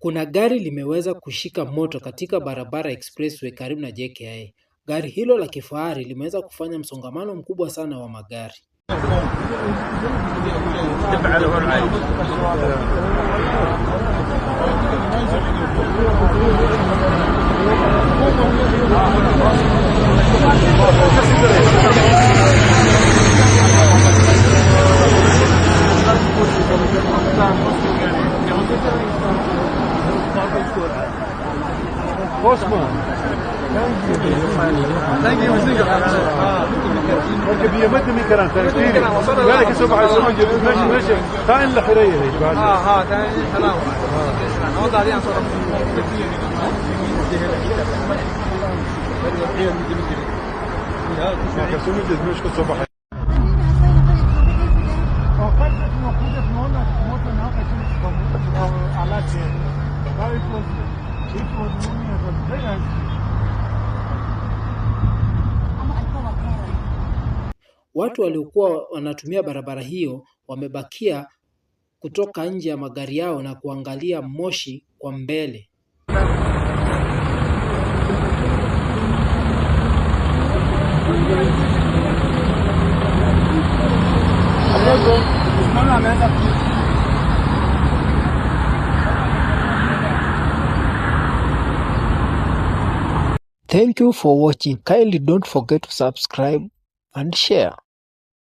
Kuna gari limeweza kushika moto katika barabara expressway karibu na JKIA. Gari hilo la kifahari limeweza kufanya msongamano mkubwa sana wa magari. Osman. Thank you. كبير ما تمي كلام تاني بالك سبع ماشي تاين الحريه هي تاين سلام هو قاعدين صار Watu waliokuwa wanatumia barabara hiyo wamebakia kutoka nje ya magari yao na kuangalia moshi kwa mbele. Thank you for watching. Kindly don't forget to subscribe and share.